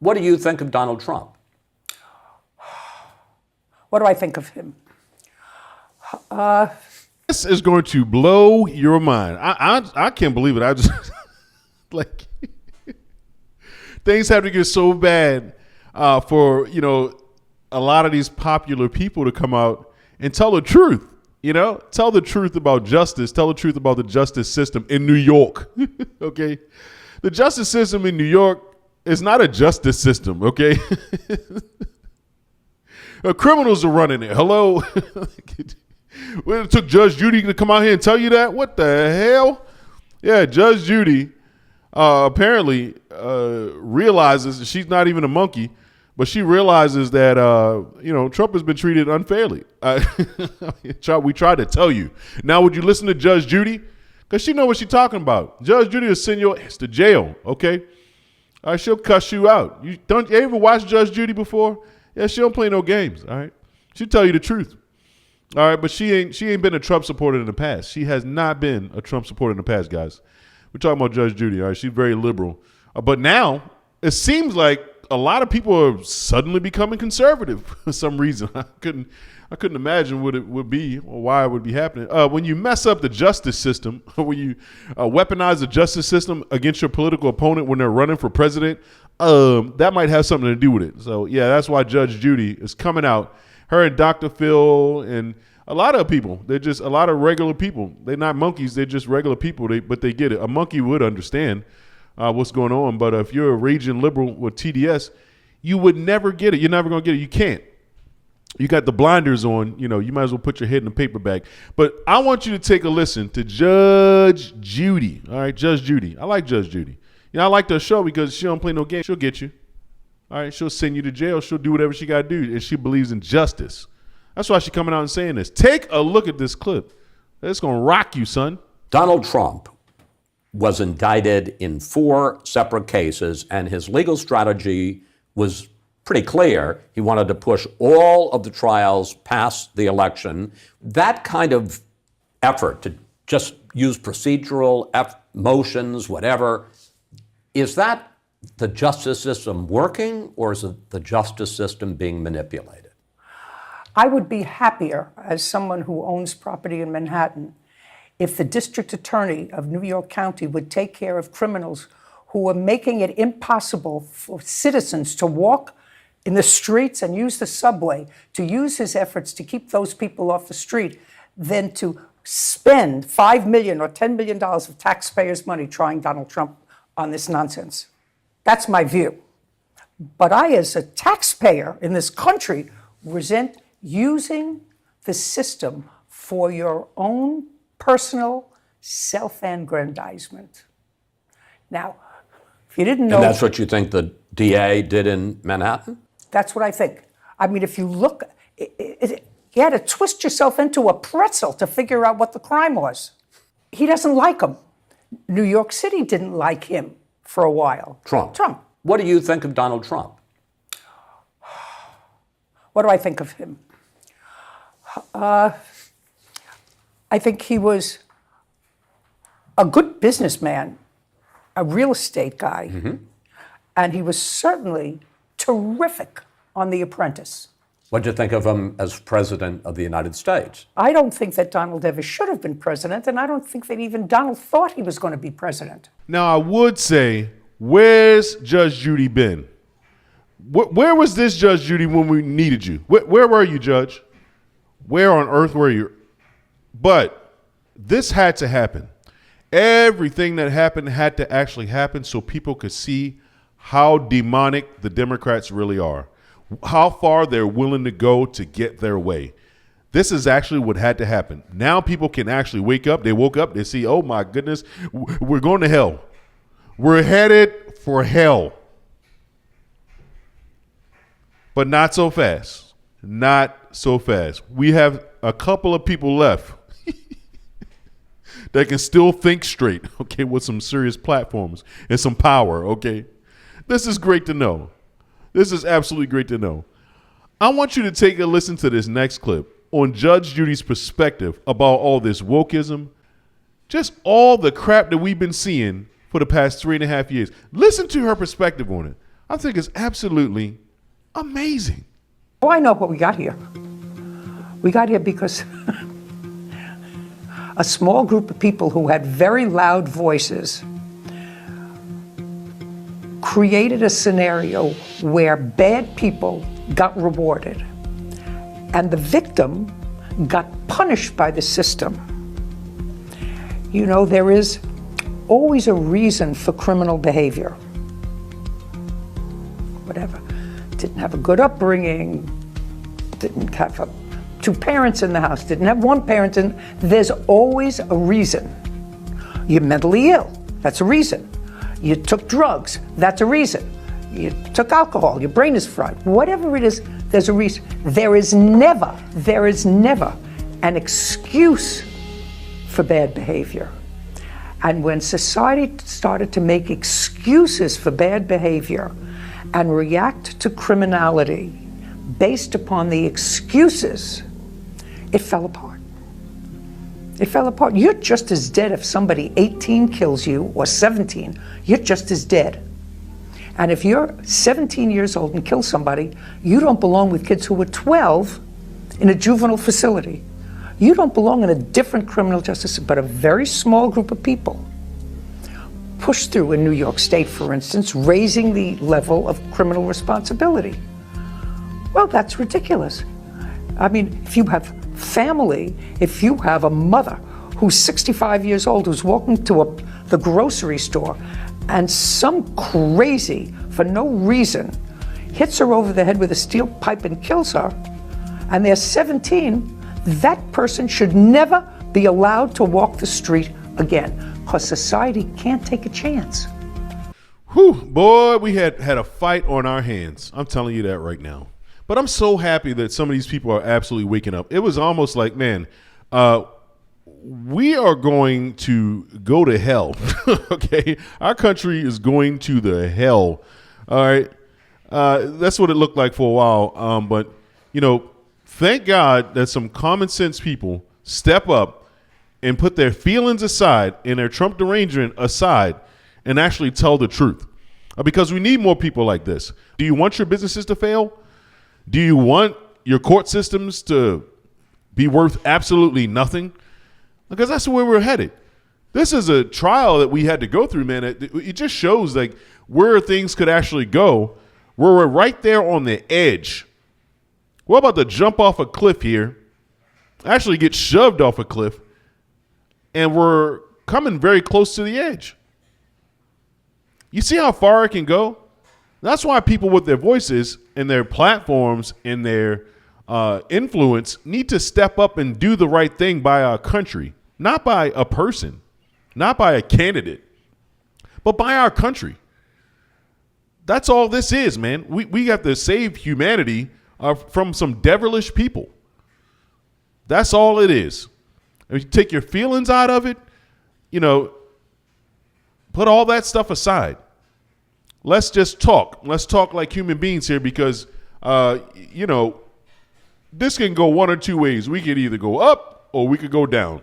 What do you think of Donald Trump? What do I think of him? This is going to blow your mind. I can't believe it. I just like things have to get so bad for a lot of these popular people to come out and tell the truth. Tell the truth about justice. Tell the truth about the justice system in New York. Okay, the justice system in New York is not a justice system. Okay. Criminals are running it. Hello. Well, it took Judge Judy to come out here and tell you that? What the hell? Yeah, Judge Judy apparently realizes she's not even a monkey, but she realizes that Trump has been treated unfairly. We tried to tell you. Now, would you listen to Judge Judy? Because she know what she's talking about. Judge Judy will send your ass to jail. Okay, she'll cuss you out. You ever watch Judge Judy before? Yeah, she don't play no games. All right, she'll tell you the truth. All right, but she ain't been a Trump supporter in the past. She has not been a Trump supporter in the past, guys. We're talking about Judge Judy. All right, she's very liberal, but now it seems like a lot of people are suddenly becoming conservative for some reason. I couldn't imagine what it would be or why it would be happening. When you mess up the justice system, when you weaponize the justice system against your political opponent when they're running for president, that might have something to do with it. So yeah, that's why Judge Judy is coming out. Her and Dr. Phil and a lot of people, they're just a lot of regular people. They're not monkeys. They're just regular people, but they get it. A monkey would understand what's going on. But if you're a raging liberal with TDS, you would never get it. You're never going to get it. You can't. You got the blinders on. You might as well put your head in a paper bag. But I want you to take a listen to Judge Judy. All right, Judge Judy. I like Judge Judy. I like the show because she don't play no games. She'll get you. All right, she'll send you to jail. She'll do whatever she got to do, and she believes in justice. That's why she's coming out and saying this. Take a look at this clip. It's going to rock you, son. Donald Trump was indicted in 4 separate cases, and his legal strategy was pretty clear. He wanted to push all of the trials past the election. That kind of effort to just use procedural motions, whatever, is that the justice system working, or is it the justice system being manipulated? I would be happier, as someone who owns property in Manhattan, if the district attorney of New York County would take care of criminals who are making it impossible for citizens to walk in the streets and use the subway, to use his efforts to keep those people off the street, than to spend $5 million or $10 million of taxpayers' money trying Donald Trump on this nonsense. That's my view. But I, as a taxpayer in this country, resent using the system for your own personal self-aggrandizement. Now, if you didn't know... And that's what you think the DA did in Manhattan? That's what I think. I mean, if you look, you had to twist yourself into a pretzel to figure out what the crime was. He doesn't like him. New York City didn't like him for a while. Trump. What do you think of Donald Trump? What do I think of him? I think he was a good businessman, a real estate guy, and he was certainly terrific on The Apprentice. What did you think of him as president of the United States? I don't think that Donald ever should have been president, and I don't think that even Donald thought he was going to be president. Now, I would say, where's Judge Judy been? Where was this Judge Judy when we needed you? Where were you, Judge? Where on earth were you? But this had to happen. Everything that happened had to actually happen so people could see how demonic the Democrats really are, how far they're willing to go to get their way. This is actually what had to happen. Now people can actually wake up. They woke up. They see, oh, my goodness, we're going to hell. We're headed for hell. But not so fast. Not so fast. We have a couple of people left that can still think straight, okay, with some serious platforms and some power, okay? This is great to know. This is absolutely great to know. I want you to take a listen to this next clip on Judge Judy's perspective about all this wokeism, just all the crap that we've been seeing for the past 3.5 years. Listen to her perspective on it. I think it's absolutely amazing. Oh, I know what we got here. We got here because a small group of people who had very loud voices created a scenario where bad people got rewarded and the victim got punished by the system. You know, there is always a reason for criminal behavior. Whatever. Didn't have a good upbringing, didn't have two parents in the house, didn't have one parent in. There's always a reason. You're mentally ill, that's a reason. You took drugs, that's a reason. You took alcohol, your brain is fried. Whatever it is, there's a reason. There is never an excuse for bad behavior. And when society started to make excuses for bad behavior and react to criminality based upon the excuses, it fell apart. It fell apart. You're just as dead if somebody 18 kills you or 17. You're just as dead. And if you're 17 years old and kill somebody, you don't belong with kids who are 12 in a juvenile facility. You don't belong in a different criminal justice, but a very small group of people pushed through in New York State, for instance, raising the level of criminal responsibility. Well, that's ridiculous. I mean, if you have family, if you have a mother who's 65 years old, who's walking to the grocery store, and some crazy, for no reason, hits her over the head with a steel pipe and kills her, and they're 17, that person should never be allowed to walk the street again, because society can't take a chance. Whew, boy, we had a fight on our hands. I'm telling you that right now. But I'm so happy that some of these people are absolutely waking up. It was almost like, man, we are going to go to hell. Okay, our country is going to the hell. All right, that's what it looked like for a while. But you know, thank God that some common sense people step up and put their feelings aside and their Trump derangement aside and actually tell the truth. Because we need more people like this. Do you want your businesses to fail? Do you want your court systems to be worth absolutely nothing? Because that's where we're headed. This is a trial that we had to go through, man. It just shows like where things could actually go, where we're right there on the edge. We're about to jump off a cliff here, actually get shoved off a cliff, and we're coming very close to the edge. You see how far it can go? That's why people with their voices and their platforms and their influence need to step up and do the right thing by our country, not by a person, not by a candidate, but by our country. That's all this is, man. We have to save humanity from some devilish people. That's all it is. If you take your feelings out of it, you know, put all that stuff aside. Let's just talk. Let's talk like human beings here because, you know, this can go one or two ways. We could either go up or we could go down.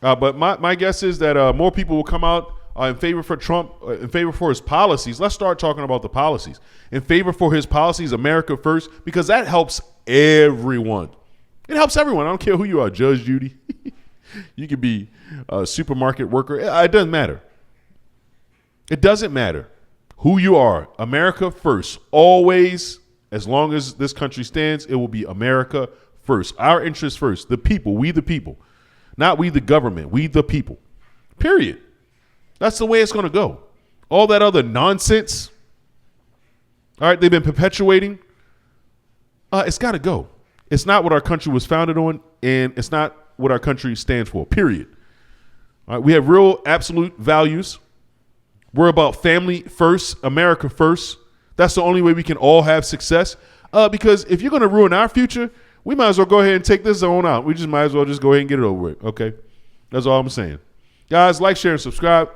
But my guess is that more people will come out in favor for Trump, in favor for his policies. Let's start talking about the policies. In favor for his policies, America first, because that helps everyone. It helps everyone. I don't care who you are, Judge Judy. You could be a supermarket worker. It doesn't matter. It doesn't matter who you are. America first. Always, as long as this country stands, it will be America first. Our interests first. The people. We the people. Not we the government. We the people. Period. That's the way it's going to go. All that other nonsense, all right, they've been perpetuating, it's got to go. It's not what our country was founded on, and it's not what our country stands for, period. All right, we have real absolute values. We're about family first, America first. That's the only way we can all have success. Because if you're going to ruin our future, we might as well go ahead and take this zone out. We just might as well just go ahead and get it over with, okay? That's all I'm saying. Guys, like, share, and subscribe.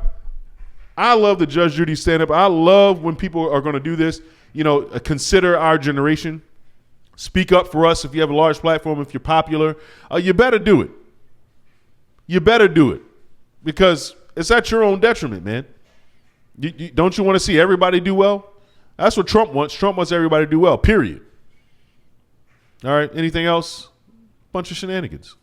I love the Judge Judy stand-up. I love when people are going to do this. You know, consider our generation. Speak up for us if you have a large platform, if you're popular. You better do it. You better do it because it's at your own detriment, man. Don't you want to see everybody do well? That's what Trump wants. Trump wants everybody to do well, period. All right. Anything else? Bunch of shenanigans.